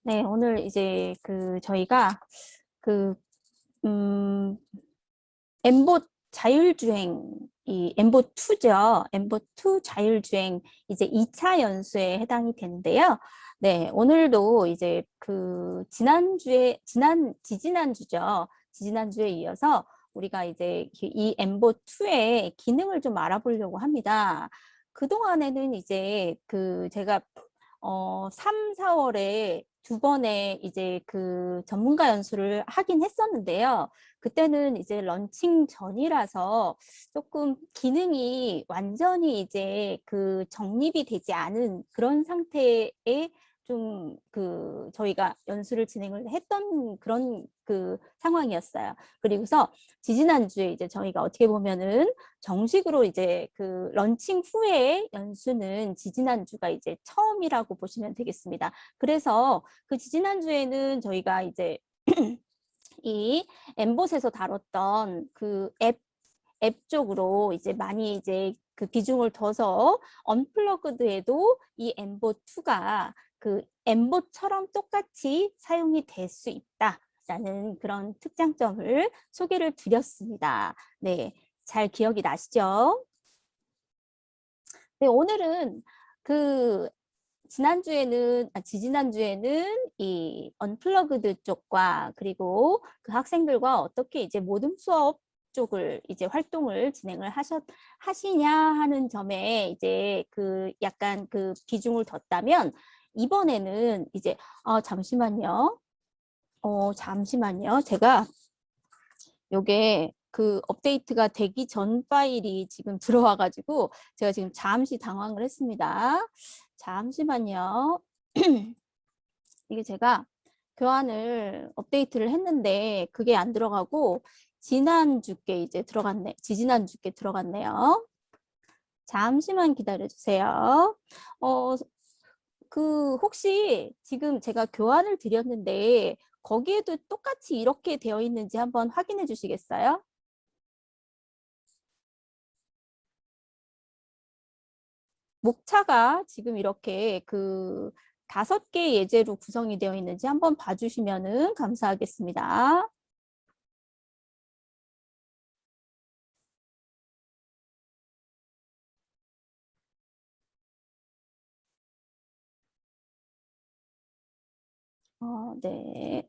네, 오늘 이제 저희가 그, 음, 엠봇 자율주행, 이 엠봇2죠. 엠봇2 자율주행 이제 2차 연수에 해당이 되는데요. 네, 오늘도 이제 지지난주죠. 지지난주에 이어서 우리가 이제 이 엠봇2의 기능을 좀 알아보려고 합니다. 그동안에는 이제 제가 3, 4월에 두 번의 이제 전문가 연수를 하긴 했었는데요. 그때는 이제 런칭 전이라서 조금 기능이 완전히 이제 정립이 되지 않은 그런 상태에 좀 저희가 연수를 진행을 했던 그런 상황이었어요. 그리고서 지지난주에 이제 저희가 어떻게 보면은 정식으로 이제 런칭 후에 연수는 지지난주가 이제 처음이라고 보시면 되겠습니다. 그래서 지지난주에는 저희가 이제 이 엠봇에서 다뤘던 앱 쪽으로 이제 많이 이제 비중을 둬서 언플러그드에도 이 엠봇2가 엠봇처럼 똑같이 사용이 될 수 있다라는 그런 특장점을 소개를 드렸습니다. 네, 잘 기억이 나시죠? 네, 오늘은 그 지지난주에는 이 언플러그드 쪽과 그리고 그 학생들과 어떻게 이제 모든 수업 쪽을 이제 활동을 진행을 하시냐 하는 점에 이제 약간 비중을 뒀다면 이번에는 이제 잠시만요. 잠시만요. 제가 요게 업데이트가 되기 전 파일이 지금 들어와가지고 제가 지금 잠시 당황을 했습니다. 잠시만요. 이게 제가 교환을 업데이트를 했는데 그게 안 들어가고 지난주께 이제 지지난주께 들어갔네요. 잠시만 기다려 주세요. 어, 혹시 지금 제가 교환을 드렸는데 거기에도 똑같이 이렇게 되어 있는지 한번 확인해 주시겠어요? 목차가 지금 이렇게 5개 예제로 구성이 되어 있는지 한번 봐주시면은 감사하겠습니다. 네.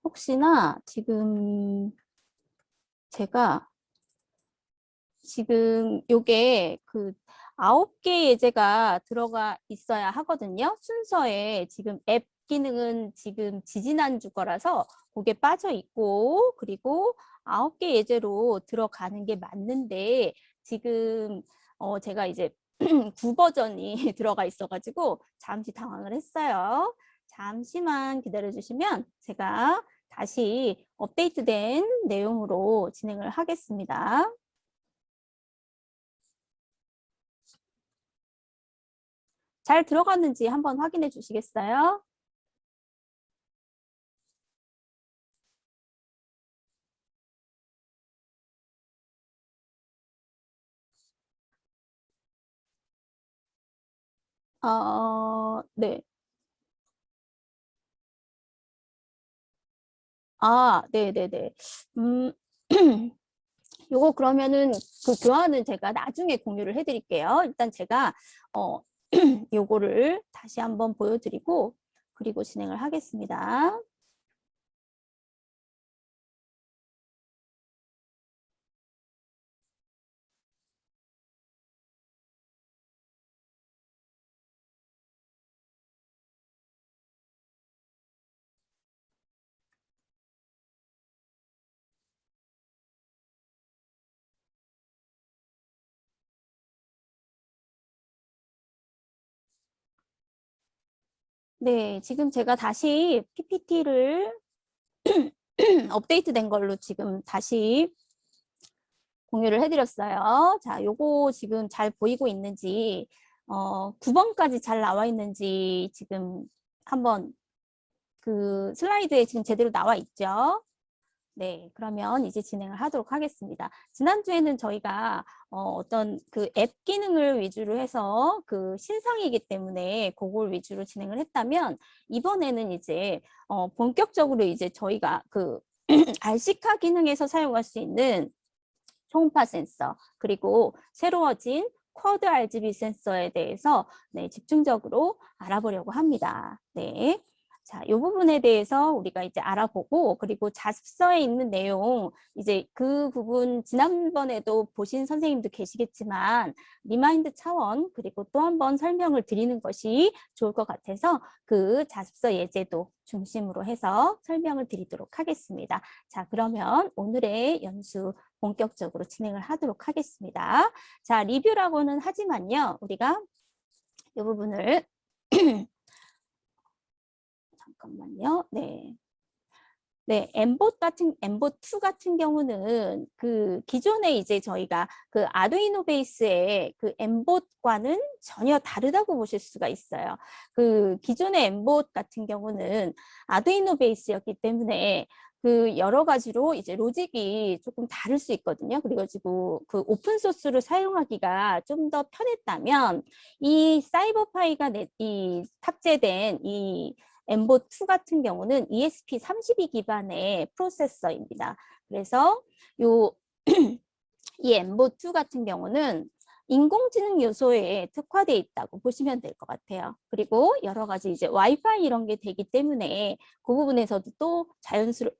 혹시나 제가 지금 요게 9개 예제가 들어가 있어야 하거든요. 순서에 지금 앱 기능은 지금 지지난주 거라서 그게 빠져 있고 그리고 9개 예제로 들어가는 게 맞는데 지금 제가 이제 9버전이 들어가 있어가지고 잠시 당황을 했어요. 잠시만 기다려 주시면 제가 다시 업데이트된 내용으로 진행을 하겠습니다. 잘 들어갔는지 한번 확인해 주시겠어요? 네. 네네네. 음, 요거 그러면은 교환은 제가 나중에 공유를 해드릴게요. 일단 제가, 요거를 다시 한번 보여드리고, 그리고 진행을 하겠습니다. 네, 지금 제가 다시 PPT를 업데이트 된 걸로 지금 다시 공유를 해드렸어요. 자, 요거 지금 잘 보이고 있는지, 9번까지 잘 나와 있는지 지금 한번 슬라이드에 지금 제대로 나와 있죠. 네, 그러면 이제 진행을 하도록 하겠습니다. 지난주에는 저희가 어떤 그 앱 기능을 위주로 해서 그 신상이기 때문에 그걸 위주로 진행을 했다면 이번에는 이제 본격적으로 이제 저희가 그 RC카 기능에서 사용할 수 있는 초음파 센서 그리고 새로워진 쿼드 RGB 센서에 대해서 네, 집중적으로 알아보려고 합니다. 네. 자, 이 부분에 대해서 우리가 이제 알아보고 그리고 자습서에 있는 내용 이제 그 부분 지난번에도 보신 선생님도 계시겠지만 리마인드 차원 그리고 또 한 번 설명을 드리는 것이 좋을 것 같아서 그 자습서 예제도 중심으로 해서 설명을 드리도록 하겠습니다. 자, 그러면 오늘의 연수 본격적으로 진행을 하도록 하겠습니다. 자, 리뷰라고는 하지만요. 우리가 이 부분을 잠깐만요. 네. 네, 엠봇2 같은 경우는 그 기존에 이제 저희가 그 아두이노 베이스의 그 엠봇과는 전혀 다르다고 보실 수가 있어요. 그 기존의 엠봇 같은 경우는 아두이노 베이스였기 때문에 그 여러 가지로 이제 로직이 조금 다를 수 있거든요. 그래가지고 그 오픈 소스를 사용하기가 좀 더 편했다면 이 사이버파이가 이 탑재된 이 엠보2 같은 경우는 ESP32 기반의 프로세서입니다. 그래서 요 이 엠보2 같은 경우는 인공지능 요소에 특화되어 있다고 보시면 될 것 같아요. 그리고 여러 가지 이제 와이파이 이런 게 되기 때문에 그 부분에서도 또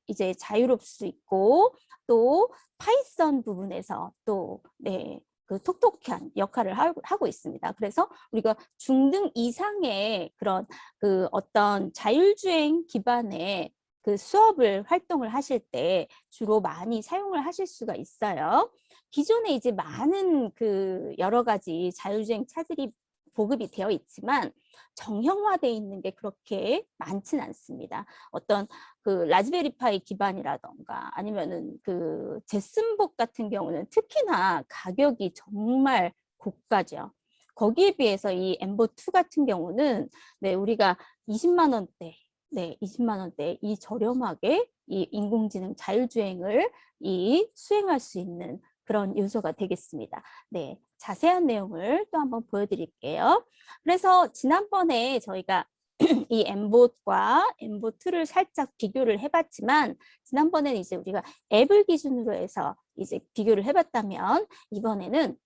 이제 자유롭을 수 있고 또 파이썬 부분에서 또 네. 그 톡톡한 역할을 하고 있습니다. 그래서 우리가 중등 이상의 그런 그 어떤 자율주행 기반의 그 수업을 활동을 하실 때 주로 많이 사용을 하실 수가 있어요. 기존에 이제 많은 그 여러 가지 자율주행 차들이 보급이 되어 있지만 정형화되어 있는 게 그렇게 많지는 않습니다. 어떤 그 라즈베리파이 기반이라던가 아니면은 그 제슨복 같은 경우는 특히나 가격이 정말 고가죠. 거기에 비해서 이 엠보2 같은 경우는 네, 우리가 20만 원대 네, 20만 원대 이 저렴하게 이 인공지능 자율주행을 수행할 수 있는 그런 요소가 되겠습니다. 네, 자세한 내용을 또 한번 보여드릴게요. 그래서 지난번에 저희가 이 엠봇과 엠봇2를 살짝 비교를 해봤지만 지난번에는 이제 우리가 앱을 기준으로 해서 이제 비교를 해봤다면 이번에는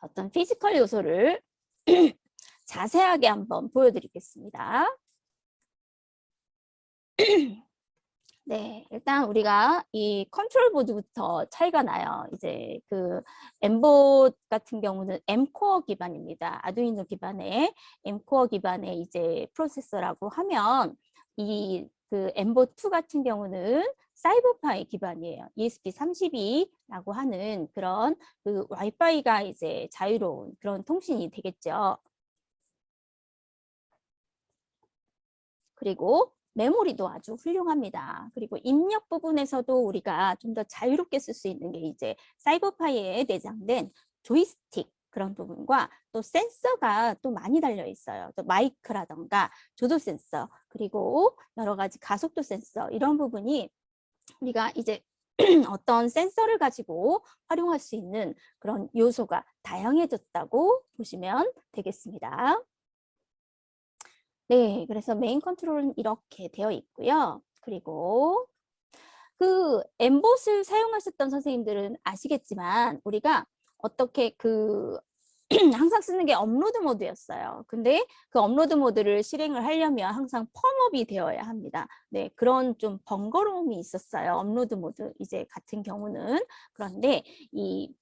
어떤 피지컬 요소를 자세하게 한번 보여드리겠습니다. 네, 일단 우리가 이 컨트롤 보드부터 차이가 나요. 이제 그 엠봇 같은 경우는 M코어 기반입니다. 아두이노 기반의 M코어 기반의 이제 프로세서라고 하면 이 그 엠봇2 같은 경우는 사이버파이 기반이에요. ESP32라고 하는 그런 그 와이파이가 이제 자유로운 그런 통신이 되겠죠. 그리고 메모리도 아주 훌륭합니다. 그리고 입력 부분에서도 우리가 좀 더 자유롭게 쓸 수 있는 게 이제 사이버파이에 내장된 조이스틱 그런 부분과 또 센서가 또 많이 달려 있어요. 또 마이크라던가 조도 센서 그리고 여러 가지 가속도 센서 이런 부분이 우리가 이제 어떤 센서를 가지고 활용할 수 있는 그런 요소가 다양해졌다고 보시면 되겠습니다. 네, 그래서 메인 컨트롤은 이렇게 되어 있고요. 그리고 그 엠봇을 사용하셨던 선생님들은 아시겠지만 우리가 어떻게 그 항상 쓰는 게 업로드 모드였어요. 근데 그 업로드 모드를 실행을 하려면 항상 펌업이 되어야 합니다. 네, 그런 좀 번거로움이 있었어요. 업로드 모드 이제 같은 경우는. 그런데 이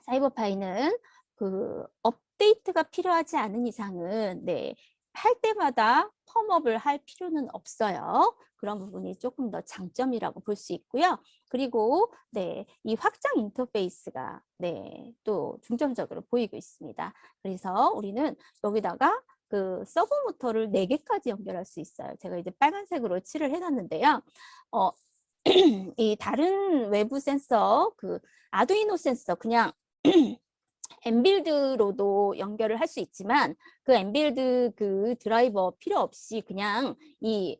사이버파이는 그 업데이트가 필요하지 않은 이상은 네, 할 때마다 펌업을 할 필요는 없어요. 그런 부분이 조금 더 장점이라고 볼 수 있고요. 그리고 네, 이 확장 인터페이스가 네, 또 중점적으로 보이고 있습니다. 그래서 우리는 여기다가 그 서버 모터를 4개까지 연결할 수 있어요. 제가 이제 빨간색으로 칠을 해놨는데요. 이 다른 외부 센서, 그 아두이노 센서 그냥 엠빌드로도 연결을 할 수 있지만 그 엠빌드 그 드라이버 필요 없이 그냥 이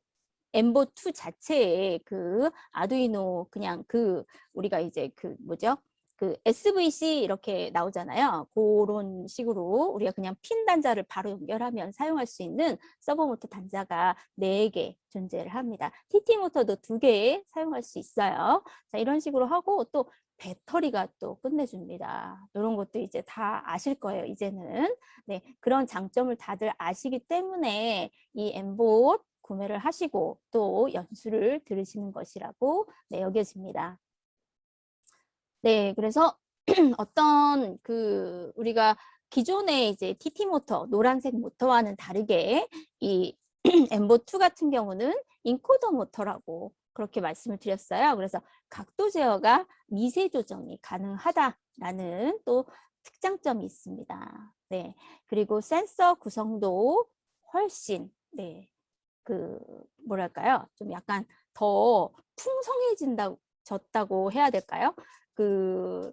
엠보2 자체에 그 아두이노 그냥 그 우리가 이제 그 뭐죠? 그 SVC 이렇게 나오잖아요. 그런 식으로 우리가 그냥 핀 단자를 바로 연결하면 사용할 수 있는 서버 모터 단자가 4개 존재를 합니다. TT 모터도 2개 사용할 수 있어요. 자, 이런 식으로 하고 또 배터리가 또 끝내줍니다. 이런 것도 이제 다 아실 거예요, 이제는. 네, 그런 장점을 다들 아시기 때문에 이 엠봇 구매를 하시고 또 연수를 들으시는 것이라고 네, 여겨집니다. 네, 그래서 어떤 그 우리가 기존의 이제 TT 모터, 노란색 모터와는 다르게 이 엠보2 같은 경우는 인코더 모터라고 그렇게 말씀을 드렸어요. 그래서 각도 제어가 미세 조정이 가능하다라는 또 특장점이 있습니다. 네, 그리고 센서 구성도 훨씬 네, 그 뭐랄까요? 좀 약간 더 풍성해졌다고 해야 될까요? 그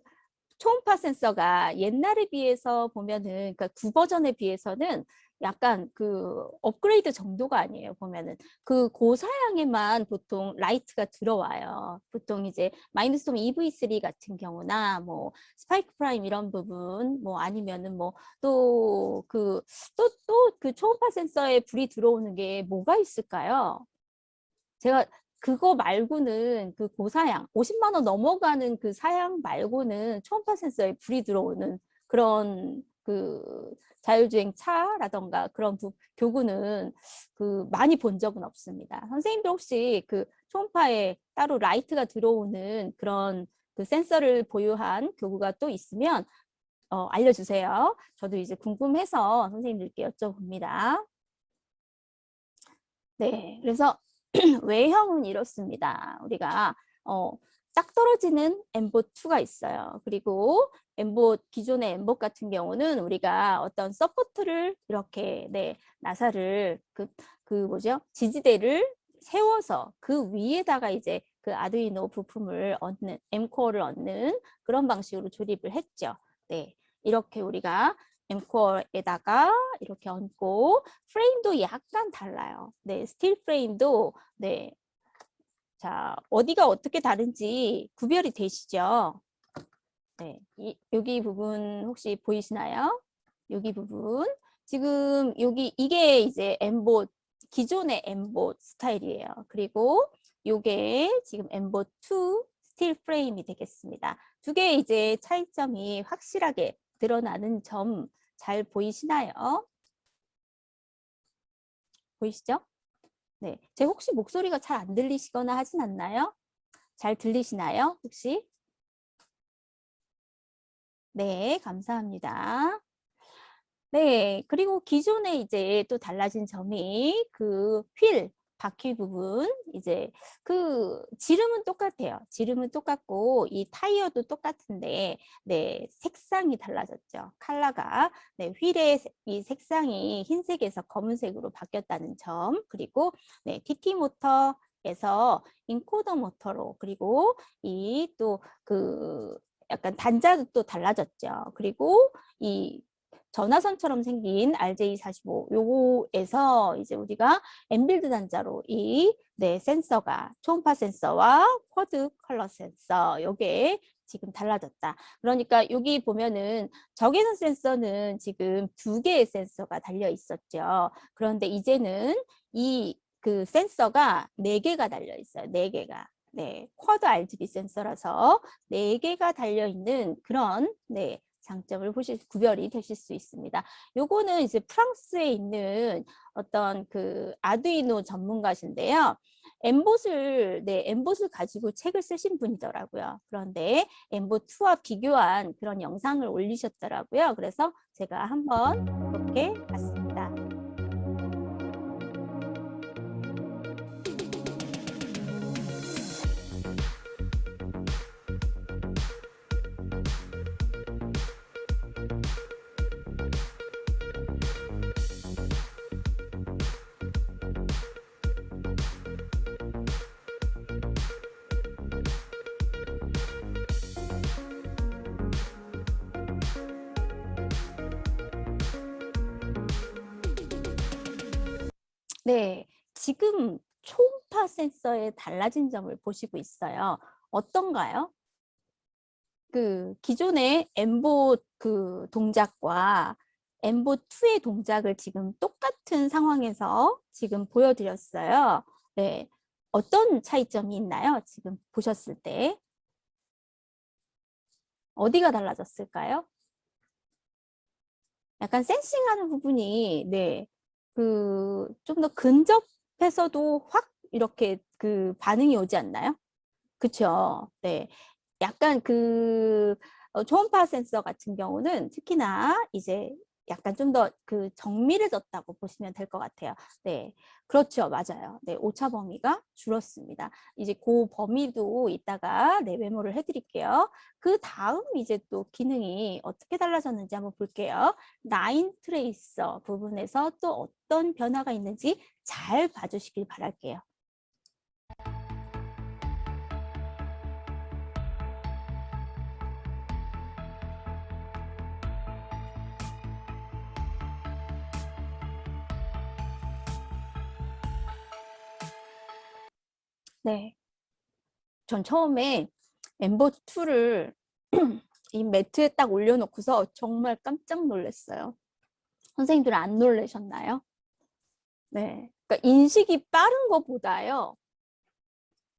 초음파 센서가 옛날에 비해서 보면은 그러니까 9버전에 비해서는 약간 그 업그레이드 정도가 아니에요. 보면은 그 고사양에만 보통 라이트가 들어와요. 보통 이제 마인드스톰 EV3 같은 경우나 뭐 스파이크 프라임 이런 부분 뭐 아니면은 뭐 또 그 초음파 센서에 불이 들어오는 게 뭐가 있을까요? 제가 그거 말고는 그 고사양 50만 원 넘어가는 그 사양 말고는 초음파 센서에 불이 들어오는 그런 그 자율주행 차라던가 그런 교구는 그 많이 본 적은 없습니다. 선생님도 혹시 그 초음파에 따로 라이트가 들어오는 그런 그 센서를 보유한 교구가 또 있으면 알려주세요. 저도 이제 궁금해서 선생님들께 여쭤봅니다. 네, 그래서 외형은 이렇습니다. 우리가 딱 떨어지는 엠봇2가 있어요. 그리고 기존의 엠봇 같은 경우는 우리가 어떤 서포트를 이렇게 나사를 그 뭐죠? 지지대를 세워서 그 위에다가 이제 그 아두이노 부품을 얻는 M코어를 얻는 그런 방식으로 조립을 했죠. 네, 이렇게 우리가 엠코어에다가 이렇게 얹고 프레임도 약간 달라요. 네, 스틸 프레임도 네. 자, 어디가 어떻게 다른지 구별이 되시죠? 네. 여기 부분 혹시 보이시나요? 여기 부분. 지금 이게 이제 엠봇 기존의 엠봇 스타일이에요. 그리고 요게 지금 엠봇2 스틸 프레임이 되겠습니다. 두 개의 이제 차이점이 확실하게 드러나는 점 잘 보이시나요? 보이시죠? 네. 제 혹시 목소리가 잘 안 들리시거나 하진 않나요? 잘 들리시나요? 혹시? 네, 감사합니다. 네, 그리고 기존에 이제 또 달라진 점이 그 바퀴 부분, 이제 그 지름은 똑같아요. 지름은 똑같고 이 타이어도 똑같은데 네, 색상이 달라졌죠. 컬러가. 네, 휠의 이 색상이 흰색에서 검은색으로 바뀌었다는 점. 그리고 네, TT 모터에서 인코더 모터로 그리고 이 또 그 약간 단자도 또 달라졌죠. 그리고 이 전화선처럼 생긴 RJ45 요거에서 이제 우리가 엔빌드 단자로 센서가 초음파 센서와 쿼드 컬러 센서 요게 지금 달라졌다. 그러니까 여기 보면은 적외선 센서는 지금 2개의 센서가 달려 있었죠. 그런데 이제는 그 센서가 4개가 달려 있어요. 4개가. 네, 쿼드 RGB 센서라서 4개가 달려 있는 그런 장점을 구별이 되실 수 있습니다. 요거는 이제 프랑스에 있는 어떤 그 아두이노 전문가신데요. 엠봇을 가지고 책을 쓰신 분이더라고요. 그런데 엠봇2와 비교한 그런 영상을 올리셨더라고요. 그래서 제가 한번 이렇게 봤습니다. 네, 지금 초음파 센서의 달라진 점을 보시고 있어요. 어떤가요? 그 기존의 엠보 그 동작과 엠보2의 동작을 지금 똑같은 상황에서 지금 보여드렸어요. 네. 어떤 차이점이 있나요? 지금 보셨을 때. 어디가 달라졌을까요? 약간 센싱하는 부분이, 네. 그, 좀 더 근접해서도 확 이렇게 그 반응이 오지 않나요? 그쵸. 네. 약간 그 초음파 센서 같은 경우는 특히나 이제 약간 좀 더 그 정밀해졌다고 보시면 될 것 같아요. 네, 그렇죠. 맞아요. 네, 오차 범위가 줄었습니다. 이제 그 범위도 이따가 네, 메모를 해드릴게요. 그 다음 이제 또 기능이 어떻게 달라졌는지 한번 볼게요. 라인 트레이서 부분에서 또 어떤 변화가 있는지 잘 봐주시길 바랄게요. 네. 전 처음에 엠버2를 이 매트에 딱 올려놓고서 정말 깜짝 놀랐어요. 선생님들 안 놀라셨나요? 네. 그러니까 인식이 빠른 것보다요.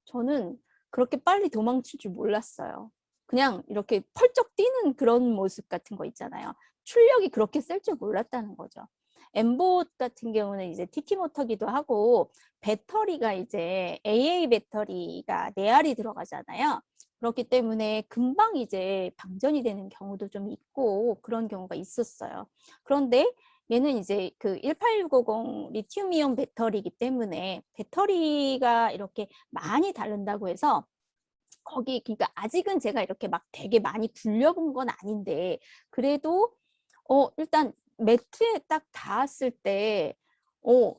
저는 그렇게 빨리 도망칠 줄 몰랐어요. 그냥 이렇게 펄쩍 뛰는 그런 모습 같은 거 있잖아요. 출력이 그렇게 셀 줄 몰랐다는 거죠. 엠봇 같은 경우는 이제 TT 모터기도 하고 배터리가 이제 AA 배터리가 4알이 들어가잖아요. 그렇기 때문에 금방 이제 방전이 되는 경우도 좀 있고 그런 경우가 있었어요. 그런데 얘는 이제 그 18650 리튬이온 배터리이기 때문에 배터리가 이렇게 많이 다른다고 해서 거기 그러니까 아직은 제가 이렇게 막 되게 많이 굴려본 건 아닌데 그래도 일단 매트에 딱 닿았을 때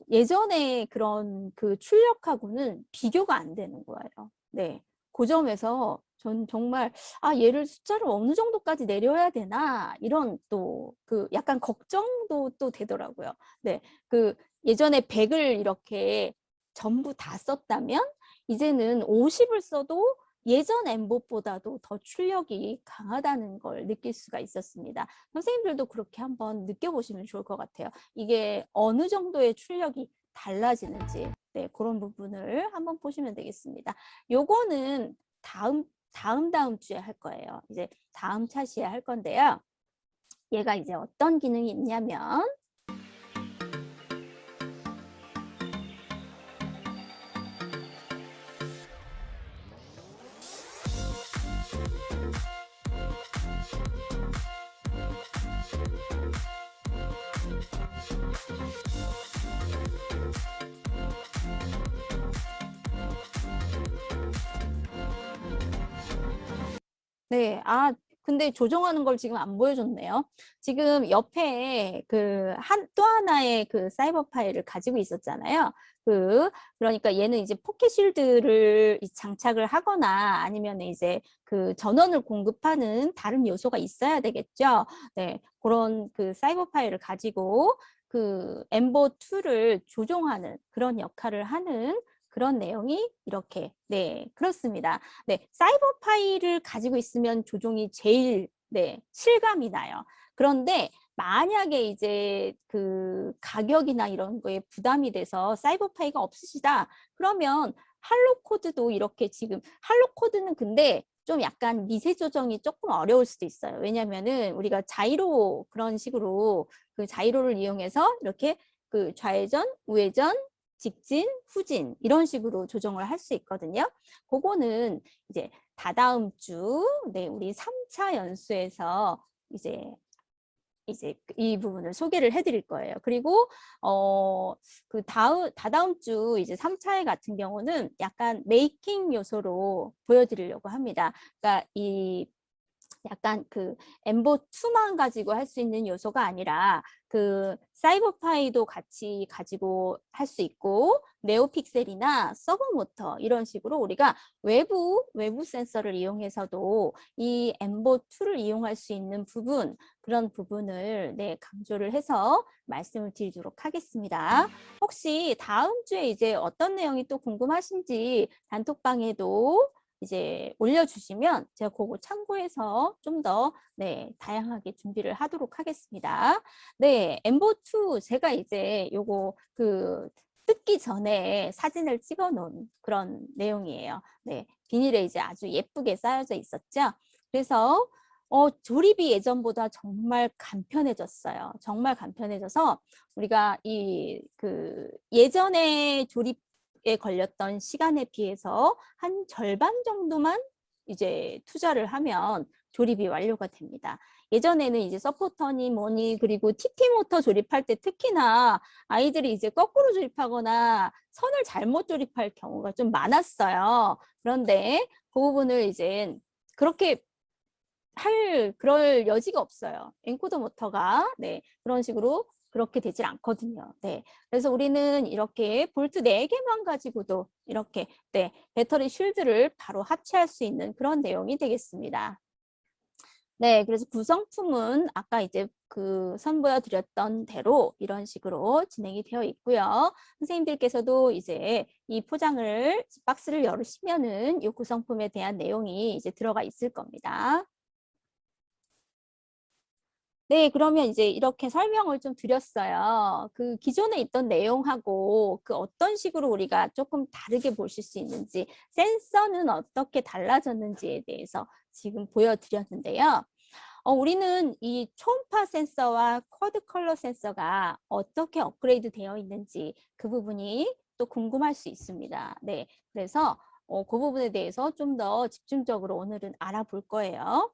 예전에 그런 그 출력하고는 비교가 안 되는 거예요. 네. 그 점에서 전 정말 얘를 숫자를 어느 정도까지 내려야 되나 이런 또 그 약간 걱정도 또 되더라고요. 네. 그 예전에 100을 이렇게 전부 다 썼다면 이제는 50을 써도 예전 엠봇보다도 더 출력이 강하다는 걸 느낄 수가 있었습니다. 선생님들도 그렇게 한번 느껴보시면 좋을 것 같아요. 이게 어느 정도의 출력이 달라지는지 네, 그런 부분을 한번 보시면 되겠습니다. 요거는 다음 주에 할 거예요. 이제 다음 차시에 할 건데요. 얘가 이제 어떤 기능이 있냐면 네, 근데 조정하는 걸 지금 안 보여줬네요. 지금 옆에 또 하나의 그 사이버 파일을 가지고 있었잖아요. 그러니까 얘는 이제 포켓 쉴드를 장착을 하거나 아니면 이제 그 전원을 공급하는 다른 요소가 있어야 되겠죠. 네, 그런 그 사이버 파일을 가지고 그 엠버2를 조종하는 그런 역할을 하는 그런 내용이 이렇게, 네, 그렇습니다. 네, 사이버 파일을 가지고 있으면 조종이 제일 네, 실감이 나요. 그런데 만약에 이제 그 가격이나 이런 거에 부담이 돼서 사이버 파일가 없으시다. 그러면 할로 코드도 이렇게 지금 할로 코드는 근데 좀 약간 미세 조정이 조금 어려울 수도 있어요. 왜냐면은 우리가 자이로 그런 식으로 그 자이로를 이용해서 이렇게 그 좌회전, 우회전, 직진, 후진 이런 식으로 조정을 할 수 있거든요. 그거는 이제 다다음 주 네, 우리 3차 연수에서 이제 이 부분을 소개를 해드릴 거예요. 그리고 그 다다음 주 이제 3차회 같은 경우는 약간 메이킹 요소로 보여드리려고 합니다. 그러니까 이 약간 그 엠보2만 가지고 할 수 있는 요소가 아니라 그 사이버파이도 같이 가지고 할 수 있고 네오픽셀이나 서버모터 이런 식으로 우리가 외부 센서를 이용해서도 이 엠보2를 이용할 수 있는 부분 그런 부분을 네, 강조를 해서 말씀을 드리도록 하겠습니다. 혹시 다음 주에 이제 어떤 내용이 또 궁금하신지 단톡방에도 이제 올려주시면 제가 그거 참고해서 좀 더 네, 다양하게 준비를 하도록 하겠습니다. 네, 엠보2 제가 이제 요거 그 뜯기 전에 사진을 찍어 놓은 그런 내용이에요. 네, 비닐에 이제 아주 예쁘게 쌓여져 있었죠. 그래서 조립이 예전보다 정말 간편해졌어요. 정말 간편해져서 우리가 이 그 예전에 조립에 걸렸던 시간에 비해서 한 절반 정도만 이제 투자를 하면 조립이 완료가 됩니다. 예전에는 이제 서포터니 뭐니 그리고 TT 모터 조립할 때 특히나 아이들이 이제 거꾸로 조립하거나 선을 잘못 조립할 경우가 좀 많았어요. 그런데 그 부분을 이제 그렇게 그럴 여지가 없어요. 엔코더 모터가 네, 그런 식으로 그렇게 되질 않거든요. 네. 그래서 우리는 이렇게 볼트 4개만 가지고도 이렇게 네, 배터리 쉴드를 바로 합체할 수 있는 그런 내용이 되겠습니다. 네, 그래서 구성품은 아까 이제 그 선보여 드렸던 대로 이런 식으로 진행이 되어 있고요. 선생님들께서도 이제 이 포장을 박스를 열으시면은 이 구성품에 대한 내용이 이제 들어가 있을 겁니다. 네, 그러면 이제 이렇게 설명을 좀 드렸어요. 그 기존에 있던 내용하고 그 어떤 식으로 우리가 조금 다르게 보실 수 있는지, 센서는 어떻게 달라졌는지에 대해서 지금 보여드렸는데요. 우리는 이 초음파 센서와 쿼드 컬러 센서가 어떻게 업그레이드 되어 있는지 그 부분이 또 궁금할 수 있습니다. 네, 그래서 그 부분에 대해서 좀 더 집중적으로 오늘은 알아볼 거예요.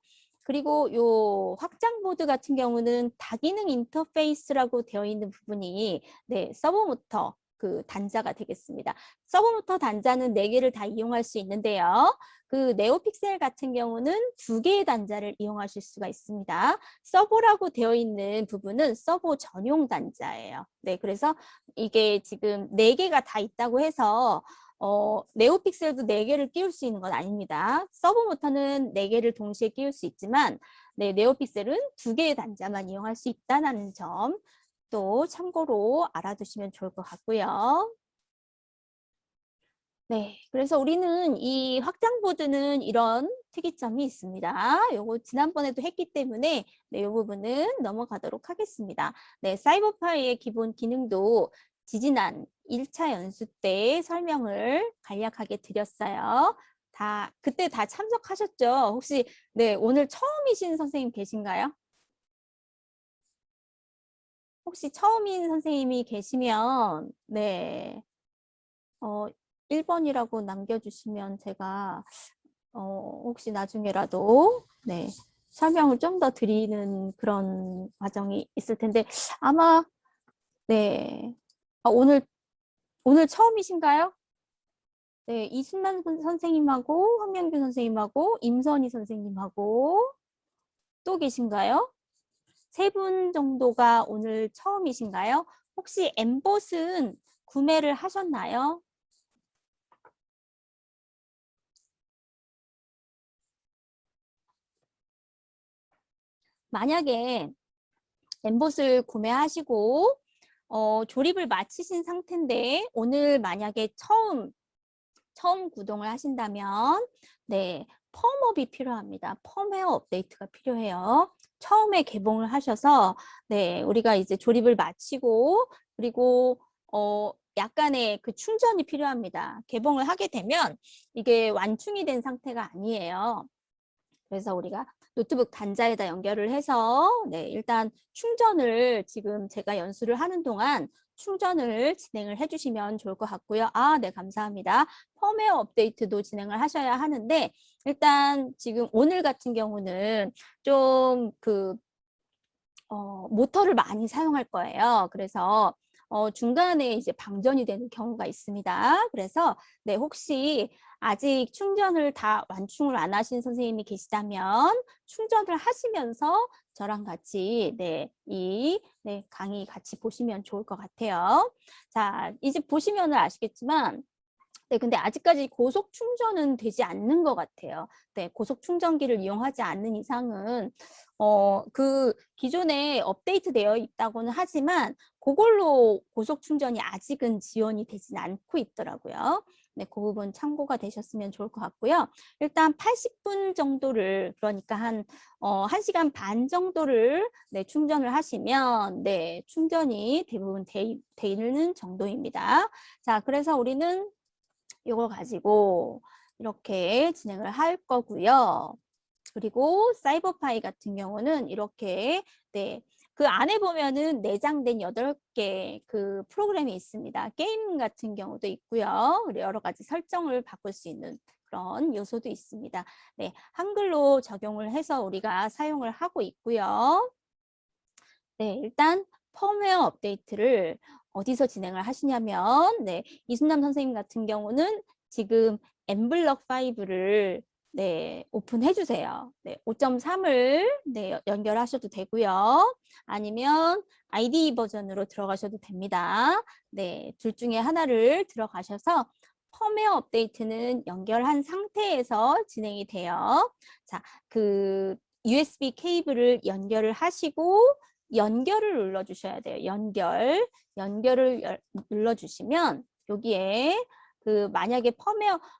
그리고 요 확장보드 같은 경우는 다기능 인터페이스라고 되어 있는 부분이 네, 서버모터 그 단자가 되겠습니다. 서버모터 단자는 4개를 다 이용할 수 있는데요. 그 네오픽셀 같은 경우는 2개의 단자를 이용하실 수가 있습니다. 서버라고 되어 있는 부분은 서버 전용 단자예요. 네, 그래서 이게 지금 4개가 다 있다고 해서 네오픽셀도 4개를 끼울 수 있는 건 아닙니다. 서버 모터는 4개를 동시에 끼울 수 있지만 네, 네오픽셀은 2개의 단자만 이용할 수 있다는 점 또 참고로 알아두시면 좋을 것 같고요. 네, 그래서 우리는 이 확장보드는 이런 특이점이 있습니다. 요거 지난번에도 했기 때문에 네, 이 부분은 넘어가도록 하겠습니다. 네, 사이버파이의 기본 기능도 지지난 1차 연수 때 설명을 간략하게 드렸어요. 그때 다 참석하셨죠? 혹시 네, 오늘 처음이신 선생님 계신가요? 혹시 처음인 선생님이 계시면 네, 어, 1번이라고 남겨주시면 제가 혹시 나중에라도 네, 설명을 좀 더 드리는 그런 과정이 있을 텐데 아마 네, 오늘 처음이신가요? 네, 이순만 선생님하고 황명규 선생님하고 임선희 선생님하고 또 계신가요? 3분 정도가 오늘 처음이신가요? 혹시 엠봇은 구매를 하셨나요? 만약에 엠봇을 구매하시고 조립을 마치신 상태인데 오늘 만약에 처음 구동을 하신다면 네, 펌업이 필요합니다. 펌웨어 업데이트가 필요해요. 처음에 개봉을 하셔서 네, 우리가 이제 조립을 마치고 그리고 약간의 그 충전이 필요합니다. 개봉을 하게 되면 이게 완충이 된 상태가 아니에요. 그래서 우리가 노트북 단자에다 연결을 해서 네, 일단 충전을 지금 제가 연수를 하는 동안 충전을 진행을 해주시면 좋을 것 같고요. 아, 네, 감사합니다. 펌웨어 업데이트도 진행을 하셔야 하는데 일단 지금 오늘 같은 경우는 좀 모터를 많이 사용할 거예요. 그래서 중간에 이제 방전이 되는 경우가 있습니다. 그래서 네, 혹시 아직 충전을 다 완충을 안 하신 선생님이 계시다면 충전을 하시면서 저랑 같이 네, 네, 강의 같이 보시면 좋을 것 같아요. 자, 이제 보시면 아시겠지만 네, 근데 아직까지 고속 충전은 되지 않는 것 같아요. 네, 고속 충전기를 이용하지 않는 이상은 그 기존에 업데이트되어 있다고는 하지만 그걸로 고속 충전이 아직은 지원이 되진 않고 있더라고요. 네, 그 부분 참고가 되셨으면 좋을 것 같고요. 일단 80분 정도를 그러니까 한 1시간 반 정도를 네, 충전을 하시면 네, 충전이 대부분 되는 정도입니다. 자, 그래서 우리는 이걸 가지고 이렇게 진행을 할 거고요. 그리고 사이버파이 같은 경우는 이렇게 네, 그 안에 보면은 내장된 8개 그 프로그램이 있습니다. 게임 같은 경우도 있고요. 여러 가지 설정을 바꿀 수 있는 그런 요소도 있습니다. 네, 한글로 적용을 해서 우리가 사용을 하고 있고요. 네, 일단 펌웨어 업데이트를 어디서 진행을 하시냐면 네, 이순남 선생님 같은 경우는 지금 엠블럭 5를 네, 오픈해 주세요. 네, 5.3을 네, 연결하셔도 되고요. 아니면 IDE 버전으로 들어가셔도 됩니다. 네, 둘 중에 하나를 들어가셔서 펌웨어 업데이트는 연결한 상태에서 진행이 돼요. 자, 그 USB 케이블을 연결을 하시고 연결을 눌러주셔야 돼요. 연결을 눌러주시면 여기에 그 만약에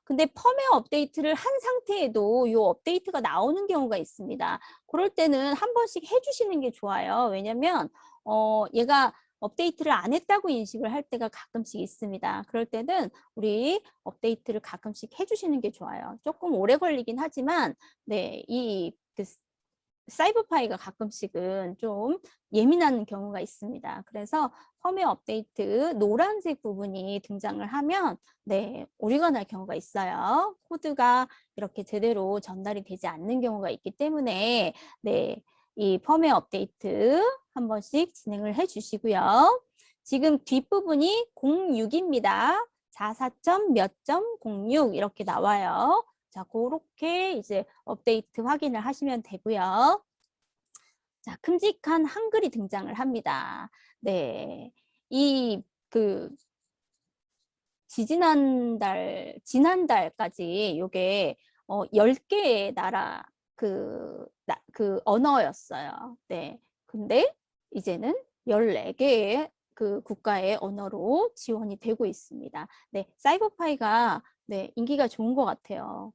근데 펌웨어 업데이트를 한 상태에도 이 업데이트가 나오는 경우가 있습니다. 그럴 때는 한 번씩 해주시는 게 좋아요. 왜냐면 얘가 업데이트를 안 했다고 인식을 할 때가 가끔씩 있습니다. 그럴 때는 우리 업데이트를 가끔씩 해주시는 게 좋아요. 조금 오래 걸리긴 하지만 네, 그 사이버파이가 가끔씩은 좀 예민한 경우가 있습니다. 그래서 펌웨어 업데이트 노란색 부분이 등장을 하면 네, 오류가 날 경우가 있어요. 코드가 이렇게 제대로 전달이 되지 않는 경우가 있기 때문에 네, 이 펌웨어 업데이트 한 번씩 진행을 해 주시고요. 지금 뒷부분이 06입니다. 44점 몇 점 06 이렇게 나와요. 자, 그렇게 이제 업데이트 확인을 하시면 되고요. 자, 큼직한 한글이 등장을 합니다. 네. 그 지난달까지 요게 10개의 나라 그 언어였어요. 네. 근데 이제는 14개의 그 국가의 언어로 지원이 되고 있습니다. 네. 사이버파이가 네, 인기가 좋은 것 같아요.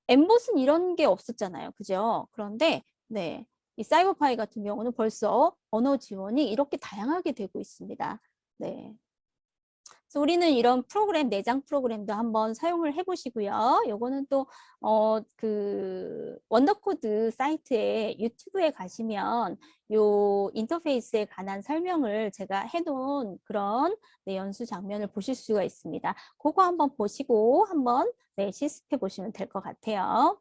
엠봇은 이런 게 없었잖아요. 그죠? 그런데 네, 이 사이버파이 같은 경우는 벌써 언어 지원이 이렇게 다양하게 되고 있습니다. 네. 그래서 우리는 이런 프로그램, 내장 프로그램도 한번 사용을 해보시고요. 요거는 또, 원더코드 사이트에 유튜브에 가시면 요 인터페이스에 관한 설명을 제가 해놓은 그런 네, 연수 장면을 보실 수가 있습니다. 그거 한번 보시고 한번 네, 실습해 보시면 될 것 같아요.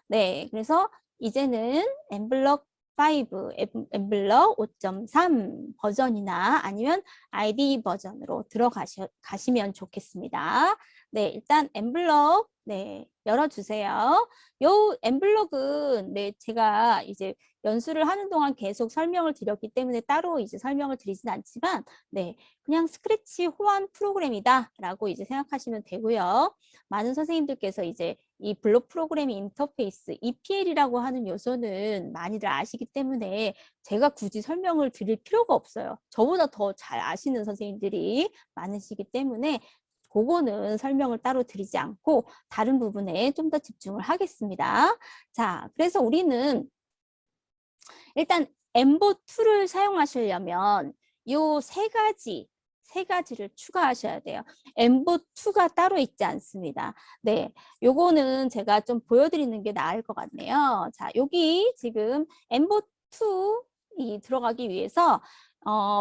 네, 그래서 이제는 엠블럭 5, 엠블럭 5.3 버전이나 아니면 IDE 버전으로 가시면 좋겠습니다. 네, 일단 엠블럭 네, 열어주세요. 요 엠블럭은 네, 제가 이제 연수를 하는 동안 계속 설명을 드렸기 때문에 따로 이제 설명을 드리진 않지만 네, 그냥 스크래치 호환 프로그램이다라고 이제 생각하시면 되고요. 많은 선생님들께서 이제 이 블록 프로그래밍 인터페이스 EPL이라고 하는 요소는 많이들 아시기 때문에 제가 굳이 설명을 드릴 필요가 없어요. 저보다 더 잘 아시는 선생님들이 많으시기 때문에 그거는 설명을 따로 드리지 않고 다른 부분에 좀 더 집중을 하겠습니다. 자, 그래서 우리는 일단 엠보2를 사용하시려면 요 세 가지를 추가하셔야 돼요. 엠보2가 따로 있지 않습니다. 네, 요거는 제가 좀 보여드리는 게 나을 것 같네요. 자, 여기 지금 엠보2 이 들어가기 위해서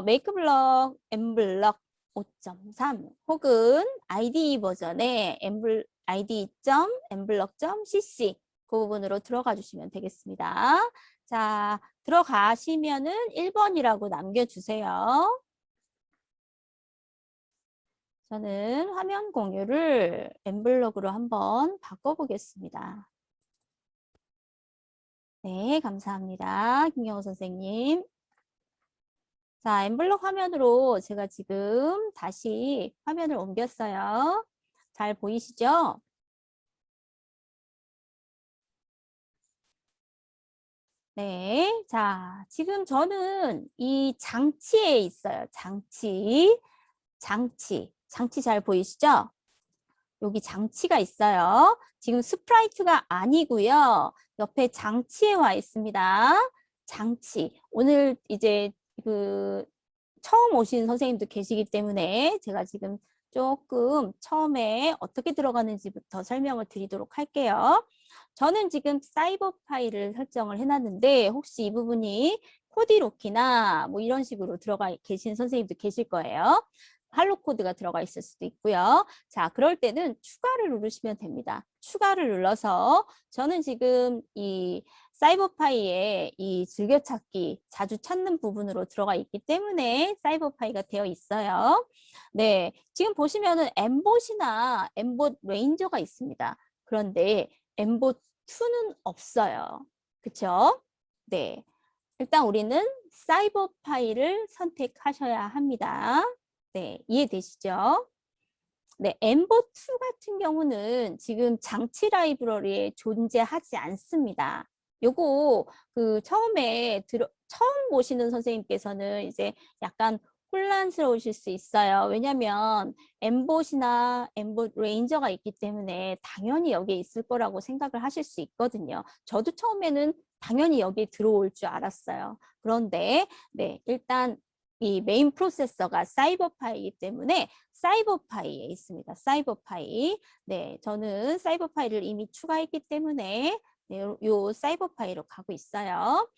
메이크블럭, 엠블럭 5.3 혹은 IDE 버전의 IDE.emblock.cc 그 부분으로 들어가 주시면 되겠습니다. 자, 들어가시면은 1번이라고 남겨주세요. 저는 화면 공유를 엠블록으로 한번 바꿔보겠습니다. 네, 감사합니다. 김경호 선생님. 자, 엠블록 화면으로 제가 지금 다시 화면을 옮겼어요. 잘 보이시죠? 네. 자, 지금 저는 이 장치에 있어요. 장치 잘 보이시죠? 여기 장치가 있어요. 지금 스프라이트가 아니고요. 옆에 장치에 와 있습니다. 장치. 오늘 이제 그 처음 오신 선생님도 계시기 때문에 제가 지금 조금 처음에 어떻게 들어가는지부터 설명을 드리도록 할게요. 저는 지금 사이버 파일을 설정을 해놨는데 혹시 이 부분이 코디로키나 뭐 이런 식으로 들어가 계신 선생님도 계실 거예요. 할로 코드가 들어가 있을 수도 있고요. 자, 그럴 때는 추가를 누르시면 됩니다. 추가를 눌러서 저는 지금 이 사이버파이에 이 즐겨찾기 자주 찾는 부분으로 들어가 있기 때문에 사이버파이가 되어 있어요. 네, 지금 보시면은 엠봇이나 엠봇 레인저가 있습니다. 그런데 엠봇 2는 없어요. 그쵸? 네, 일단 우리는 사이버파이를 선택하셔야 합니다. 네, 이해되시죠? 네, 엠버2 같은 경우는 지금 장치 라이브러리에 존재하지 않습니다. 요거 처음 보시는 선생님께서는 이제 약간 혼란스러우실 수 있어요. 왜냐면 엠봇이나 엠봇 레인저가 있기 때문에 당연히 여기에 있을 거라고 생각을 하실 수 있거든요. 저도 처음에는 당연히 여기에 들어올 줄 알았어요. 그런데 네, 일단 이 메인 프로세서가 사이버파이이기 때문에 사이버파이에 있습니다. 사이버파이. 네, 저는 사이버파이를 이미 추가했기 때문에 네, 요 사이버파이로 가고 있어요.